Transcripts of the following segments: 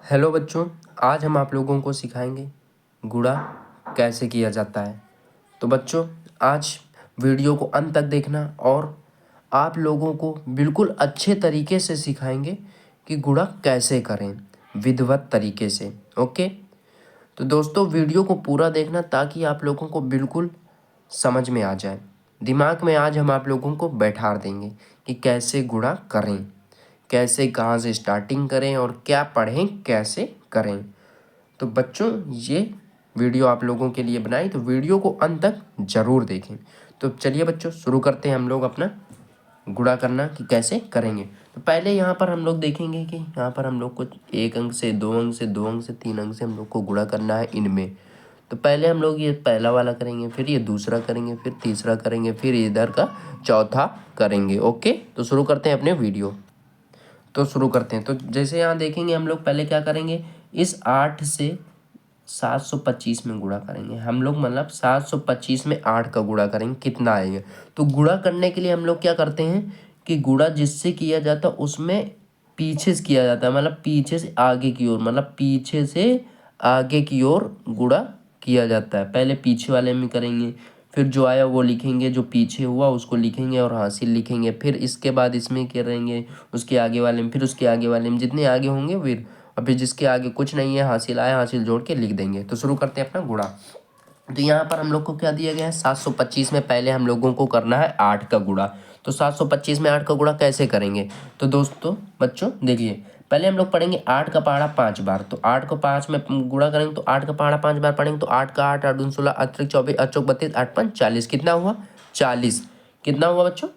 Hello बच्चों, आज हम आप लोगों को सिखाएंगे गुणा कैसे किया जाता है। तो बच्चों, आज वीडियो को अंत तक देखना और आप लोगों को बिल्कुल अच्छे तरीके से सिखाएंगे कि गुणा कैसे करें, विधिवत तरीके से। ओके, तो दोस्तों वीडियो को पूरा देखना ताकि आप लोगों को बिल्कुल समझ में आ जाए। दिमाग में आज हम आप लोगों को बैठा देंगे कि कैसे गुणा करें, कैसे कहाँ से स्टार्टिंग करें और क्या पढ़ें, कैसे करें। तो बच्चों, ये वीडियो आप लोगों के लिए बनाई, तो वीडियो को अंत तक ज़रूर देखें। तो चलिए बच्चों, शुरू करते हैं हम लोग अपना गुणा करना कि कैसे करेंगे। तो पहले यहाँ पर हम लोग देखेंगे कि यहाँ पर हम लोग को 1 अंक से 2 अंक से 2 अंक से 3 अंक से हम लोग को गुणा करना है इनमें। तो पहले हम लोग ये पहला वाला करेंगे, फिर ये दूसरा करेंगे, फिर तीसरा करेंगे, फिर इधर का चौथा करेंगे। ओके, तो शुरू करते हैं अपने वीडियो। तो शुरू करते हैं। तो जैसे यहाँ देखेंगे हम लोग पहले क्या करेंगे, इस 8 से 725 में गुणा करेंगे हम लोग, मतलब 725 में 8 का गुणा करेंगे, कितना आएगा। तो गुणा करने के लिए हम लोग क्या करते हैं कि गुणा जिससे किया जाता है उसमें पीछे से किया जाता है, मतलब पीछे से आगे की ओर, मतलब पीछे से आगे की ओर गुणा किया जाता है। पहले पीछे वाले में करेंगे, फिर जो आया वो लिखेंगे, जो पीछे हुआ उसको लिखेंगे और हासिल लिखेंगे, फिर इसके बाद इसमें करेंगे, उसके आगे वाले में, फिर उसके आगे वाले में, जितने आगे होंगे फिर, और फिर जिसके आगे कुछ नहीं है हासिल आया, हासिल जोड़ के लिख देंगे। तो शुरू करते हैं अपना गुणा। तो यहाँ पर हम लोग को क्या दिया गया है, 725 में पहले हम लोगों को करना है 8 का गुणा। तो 725 में 8 का गुणा कैसे करेंगे। तो दोस्तों बच्चों देखिए, पहले हम लोग पढ़ेंगे 8 का पहाड़ा 5 बार। तो 8 को 5 में गुणा करेंगे तो 8 का पहाड़ा 5 बार पढ़ेंगे तो 8 का 8, 8 दूनी 16, 8 त्रिक 24, 8 चौक 32, 8 पंच 40। कितना हुआ, 40। कितना हुआ बच्चों,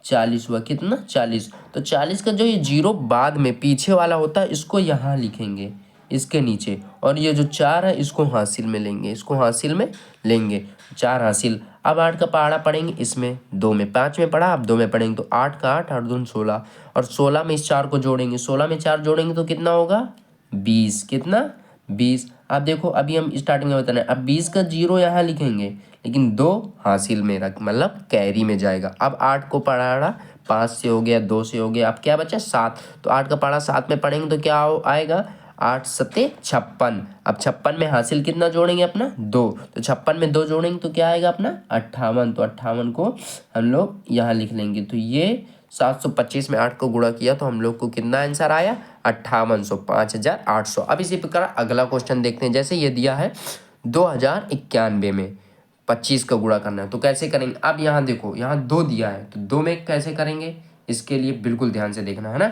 40 हुआ। कितना, 40। तो 40 का जो ये जीरो बाद में पीछे वाला होता है इसको यहाँ लिखेंगे, इसके नीचे, और ये जो 4 है इसको हासिल में लेंगे, इसको हासिल में लेंगे, 4 हासिल। अब 8 का पहाड़ा पढ़ेंगे, इसमें 2 में 5 में पढ़ा, अब 2 में पढ़ेंगे तो 8 का 8, 8 दूनी 16, और 16 में इस 4 को जोड़ेंगे, 16 में 4 जोड़ेंगे तो कितना होगा, 20। कितना, 20। अब देखो अभी हम स्टार्टिंग में बताना है, अब 20 का जीरो यहाँ लिखेंगे लेकिन 2 हासिल में रख, मतलब कैरी में जाएगा। अब 8 को पढ़ाड़ा 5 से हो गया, 2 से हो गया, अब क्या बचा 7। तो 8 का पढ़ा 7 में पढ़ेंगे तो क्या आएगा, 8 सत्ते 56। अब 56 में हासिल कितना जोड़ेंगे अपना, 2। तो 56 में 2 जोड़ेंगे तो क्या आएगा अपना 58। तो 58 को हम लोग यहाँ लिख लेंगे। तो ये 725 में 8 को गुणा किया तो हम लोग को कितना आंसर आया, 5800, 5800। अब इसी प्रकार अगला क्वेश्चन देखते हैं। जैसे ये दिया है 2091 में 25 का गुणा करना है, तो कैसे करेंगे। अब यहाँ देखो, यहाँ 2 दिया है तो 2 में कैसे करेंगे, इसके लिए बिल्कुल ध्यान से देखना है ना।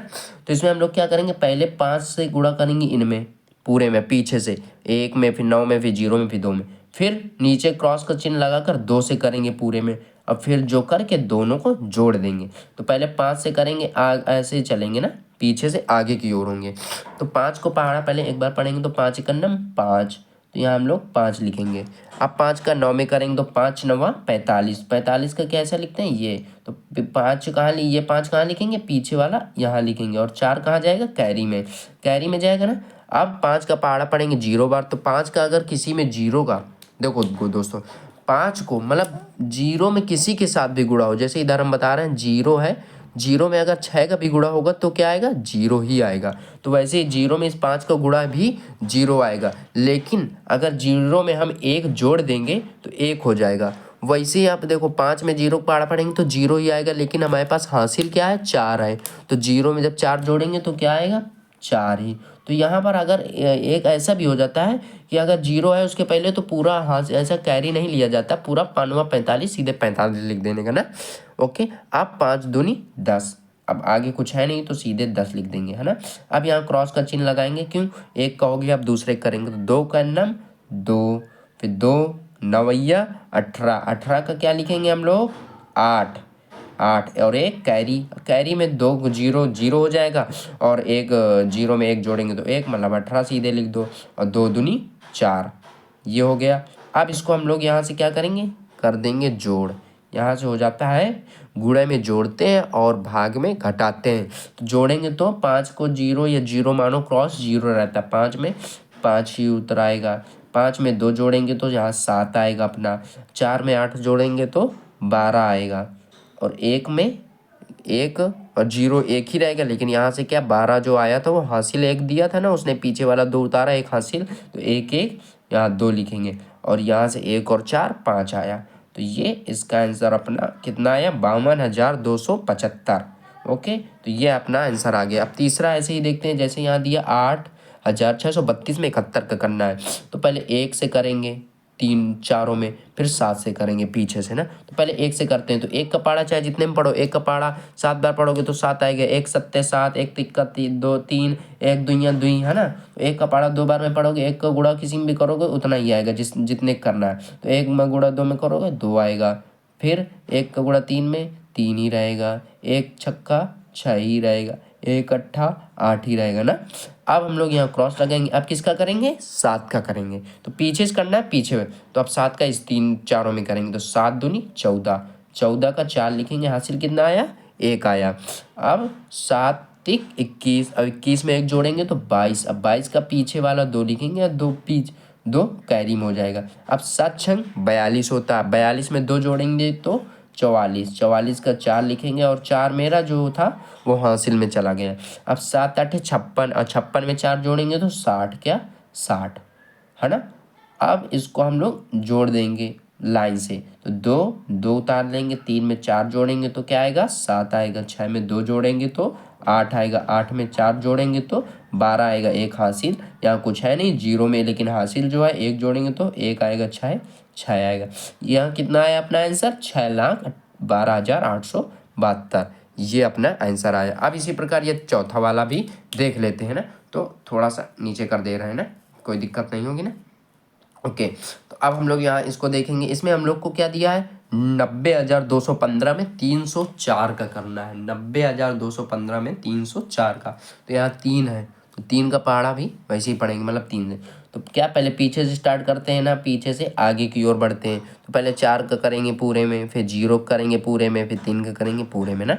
तो इसमें हम लोग क्या करेंगे, पहले 5 से गुणा करेंगे इनमें पूरे में, पीछे से 1 में, फिर 9 में, फिर 0 में, फिर 2 में, फिर नीचे क्रॉस का चिन्ह लगाकर 2 से करेंगे पूरे में, और फिर जो करके दोनों को जोड़ देंगे। तो पहले 5 से करेंगे, ऐसे ही चलेंगे ना, पीछे से आगे की ओर होंगे। तो 5 को पहाड़ा पहले एक बार पढ़ेंगे तो 5 एकन्नम 5, तो यहाँ हम लोग 5 लिखेंगे। अब 5 का 9 में करेंगे तो 5 नवा 45, 45 का कैसा लिखते हैं ये, तो 5 कहाँ ये 5 कहाँ लिखेंगे, पीछे वाला यहाँ लिखेंगे, और 4 कहाँ जाएगा, कैरी में, कैरी में जाएगा ना। अब 5 का पहाड़ा पढ़ेंगे 0 बार। तो 5 का अगर किसी में जीरो का, देखो दोस्तों, 5 को मतलब 0 में किसी के साथ भी गुणा हो, जैसे इधर हम बता रहे हैं 0 है, 0 में अगर 6 का भी गुणा होगा तो क्या आएगा, 0 ही आएगा। तो वैसे ही 0 में इस 5 का गुणा भी 0 आएगा, लेकिन अगर 0 में हम 1 जोड़ देंगे तो 1 हो जाएगा। वैसे ही आप देखो 5 में 0 पहाड़ा पढ़ेंगे तो 0 ही आएगा, लेकिन हमारे पास हासिल क्या है, 4 है। तो 0 में जब 4 जोड़ेंगे तो क्या आएगा, 4 ही। तो यहाँ पर अगर एक ऐसा भी हो जाता है कि अगर 0 है उसके पहले तो पूरा हाथ ऐसा कैरी नहीं लिया जाता, पूरा 5 45 सीधे 45 लिख देने का ना। ओके, अब 5 दूनी 10, अब आगे कुछ है नहीं तो सीधे 10 लिख देंगे, है ना। अब यहाँ क्रॉस का चिन्ह लगाएंगे, क्यों, एक का हो गया, अब दूसरे करेंगे तो 2 का नम 2, फिर 2 नवैया 18, 18 का क्या लिखेंगे हम लोग, 8, 8, और एक कैरी, कैरी में 2 जीरो जीरो हो जाएगा, और एक 0 में 1 जोड़ेंगे तो 1, मतलब 18 सीधे लिख दो, और 2 दूनी 4, ये हो गया। अब इसको हम लोग यहाँ से क्या करेंगे, कर देंगे जोड़, यहाँ से हो जाता है गुणे में जोड़ते हैं और भाग में घटाते हैं। तो जोड़ेंगे तो 5 को 0 या 0 मानो, क्रॉस 0 रहता है, 5 में 5 ही उतर आएगा, 5 में 2 जोड़ेंगे तो यहाँ 7 आएगा अपना, 4 में 8 जोड़ेंगे तो 12 आएगा, और 1 में 1 और जीरो एक ही रहेगा, लेकिन यहाँ से क्या 12 जो आया था वो हासिल एक दिया था ना उसने, पीछे वाला 2 उतारा एक हासिल, तो एक एक यहाँ 2 लिखेंगे, और यहाँ से 1 और 4 5 आया। तो ये इसका आंसर अपना कितना आया, 52,275। ओके, तो ये अपना आंसर आ गया। अब तीसरा ऐसे ही देखते हैं, जैसे यहाँ दिया 8,632 में 71 का करना है, तो पहले 1 से करेंगे 3 चारों में, फिर 7 से करेंगे पीछे से ना। तो पहले 1 से करते हैं, तो 1 का पाड़ा चाहे जितने में पढ़ो, 1 का पाड़ा 7 बार पढ़ोगे तो 7 आएगा, 1 सत्ते 7, 1 तिक्का 2 3, 1 दुइयां 2 है ना। तो 1 का पाड़ा 2 बार में पढ़ोगे, 1 का गुणा किसी में भी करोगे उतना ही आएगा जितने करना है। तो 1 में गुणा 2 में करोगे 2 आएगा, फिर 1 का गुणा 3 में 3 ही रहेगा, 1 छक्का 6 ही रहेगा, 1 अट्ठा 8 ही रहेगा ना। अब हम लोग यहाँ क्रॉस लगाएंगे, अब किसका करेंगे, 7 का करेंगे। तो पीछे से करना है पीछे में, तो अब 7 का इस 3 चारों में करेंगे, तो 7 दूनी 14, 14 का 4 लिखेंगे, हासिल कितना आया 1 आया। अब 7 तिक 21, अब 21 में 1 जोड़ेंगे तो 22, अब 22 का पीछे वाला 2 लिखेंगे, और 2 कैरी में हो जाएगा। अब 7 छंग 42 होता है, 42 में 2 जोड़ेंगे तो 44, 44 का 4 लिखेंगे, और 4 मेरा जो था वो हासिल में चला गया। अब 7 8 56, और 56 में 4 जोड़ेंगे तो 60, क्या 60 है ना। अब इसको हम लोग जोड़ देंगे लाइन से, तो 2 उतार लेंगे, 3 में 4 जोड़ेंगे तो क्या आएगा 7 आएगा, 6 में 2 जोड़ेंगे तो 8 आएगा, 8 में 4 जोड़ेंगे तो 12 आएगा, 1 हासिल, यहाँ कुछ है नहीं जीरो में, लेकिन हासिल जो है 1 जोड़ेंगे तो 1 आएगा, 6 आएगा। यहाँ कितना आया अपना आंसर, 6,12,872, ये अपना आंसर आया। अब इसी प्रकार ये चौथा वाला भी देख लेते हैं ना, तो थोड़ा सा नीचे कर दे रहे हैं ना, कोई दिक्कत नहीं होगी ना। ओके, तो अब हम लोग यहाँ इसको देखेंगे, इसमें हम लोग को क्या दिया है, 90,215 में 304 का करना है, 90,215 में 304 का। तो यहाँ 3 है, तो 3 का पहाड़ा भी वैसे ही पढ़ेंगे, मतलब 3 है। तो क्या पहले पीछे से स्टार्ट करते हैं ना, पीछे से आगे की ओर बढ़ते हैं। तो पहले 4 का करेंगे पूरे में, फिर 0 करेंगे पूरे में, फिर 3 का करेंगे पूरे में ना।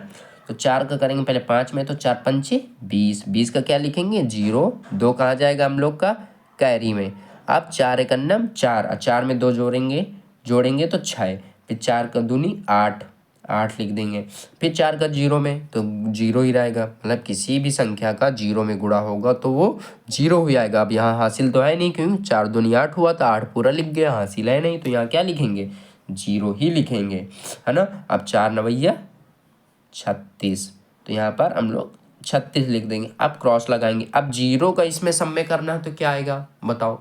तो 4 का करेंगे पहले 5 में, तो 4 पंचे 20, 20 का क्या लिखेंगे 0, 2 कहाँ जाएगा हम लोग का कैरी में। अब 4 एक अन्नम 4, 4 में 2 जोड़ेंगे तो 6, फिर 4 का दूनी 8, 8 लिख देंगे, फिर 4 का 0 में तो 0 ही रहेगा, मतलब किसी भी संख्या का 0 में गुणा होगा तो वो 0 ही आएगा। अब यहाँ हासिल तो है नहीं, क्योंकि 4 दूनी 8 हुआ तो 8 पूरा लिख गया, हासिल है नहीं, तो यहाँ क्या लिखेंगे 0 ही लिखेंगे, है ना। अब 4 नवैया 36, तो यहाँ पर हम लोग 36 लिख देंगे। अब क्रॉस लगाएंगे, अब 0 का इसमें सब में करना है तो क्या आएगा बताओ।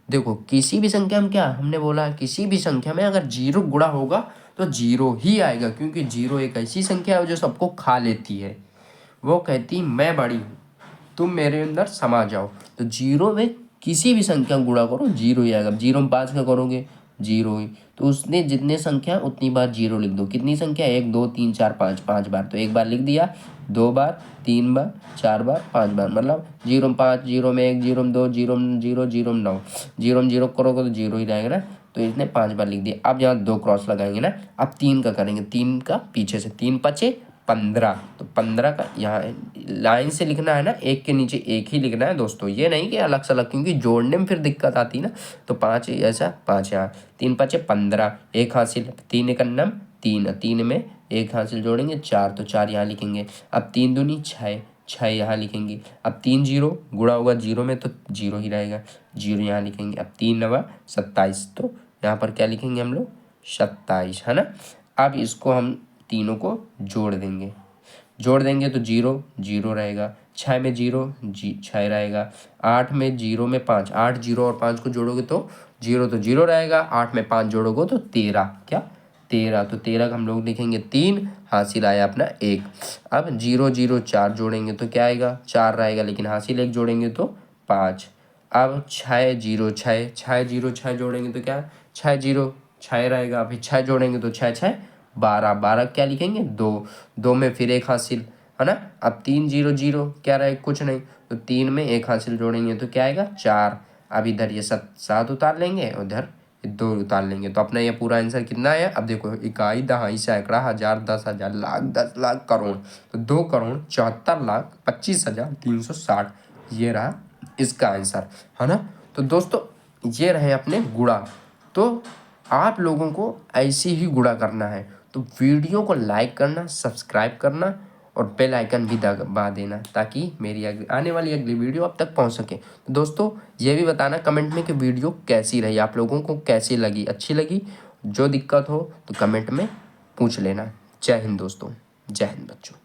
देखो किसी भी संख्या में, क्या हमने बोला, किसी भी संख्या में अगर 0 गुणा होगा तो 0 ही आएगा, क्योंकि 0 एक ऐसी संख्या है जो सबको खा लेती है। वो कहती मैं बड़ी हूँ, तुम मेरे अंदर समा जाओ। तो 0 में किसी भी संख्या गुणा करो 0 ही आएगा। अब 0 में 5 का करोगे 0 ही, तो उसने जितने संख्या उतनी बार 0 लिख दो। कितनी संख्या 1 2 3 4 5, 5 बार, तो 1 बार लिख दिया, 2 बार, 3 बार, 4 बार, 5 बार, मतलब 0 में 5, 0 में 1, 0 में 2, 0 में 0, 0 में 9, 0 में 0 करोगे तो 0 ही रहेगा ना। तो इसने 5 बार लिख दिया। अब यहाँ 2 क्रॉस लगाएंगे ना। अब 3 का करेंगे, 3 का पीछे से, 3 पचे 15, तो 15 का यहाँ लाइन से लिखना है ना, एक के नीचे एक ही लिखना है दोस्तों, ये नहीं कि अलग से अलग, क्योंकि जोड़ने में फिर दिक्कत आती है ना। तो 5 ऐसा 5 यहाँ, 3 पचे 15, 1 हासिल, 3 एक अन्नम 3, 3 में 1 हासिल जोड़ेंगे 4, तो 4 यहाँ लिखेंगे। अब 3 दूनी 6, 6 यहाँ लिखेंगे। अब 3 0 गुणा होगा 0 में तो 0 ही रहेगा, 0 यहाँ लिखेंगे। अब 3 9 27, तो यहाँ पर क्या लिखेंगे हम लोग 27, है ना। अब इसको हम तीनों को जोड़ देंगे तो 0 0 रहेगा, 6 में 0 6 रहेगा, 8 में 0 में 5, 8 0 और 5 को जोड़ोगे तो 0 तो 0 रहेगा, 8 में 5 जोड़ोगे तो 13, क्या 13, तो 13 का हम लोग लिखेंगे 3, हासिल आया अपना 1। अब 0 0 4 जोड़ेंगे तो क्या आएगा 4 रहेगा, लेकिन हासिल 1 जोड़ेंगे तो 5। अब 6 0 6, 6 0 6 जोड़ेंगे तो क्या 6 0 6 रहेगा, फिर 6 जोड़ेंगे तो 6 6 12, 12 क्या लिखेंगे 2, 2 में फिर 1 हासिल, है ना। अब 3 0 0 क्या रहेगा कुछ नहीं, तो 3 में 1 हासिल जोड़ेंगे तो क्या आएगा 4। अब इधर ये 7 उतार लेंगे, उधर 2 उतार लेंगे, तो अपना ये पूरा आंसर कितना है। अब देखो इकाई दहाई सैकड़ा हज़ार 10,000 लाख 10 लाख करोड़, तो 2,74,25,360, ये रहा इसका आंसर, है ना। तो दोस्तों ये रहे अपने गुणा। तो आप लोगों को ऐसे ही गुणा करना है, तो वीडियो को लाइक करना, सब्सक्राइब करना और बेल आइकन भी दबा देना ताकि मेरी आने वाली अगली वीडियो आप तक पहुंच सके। तो दोस्तों ये भी बताना कमेंट में कि वीडियो कैसी रही, आप लोगों को कैसी लगी, अच्छी लगी। जो दिक्कत हो तो कमेंट में पूछ लेना। जय हिंद दोस्तों, जय हिंद बच्चों।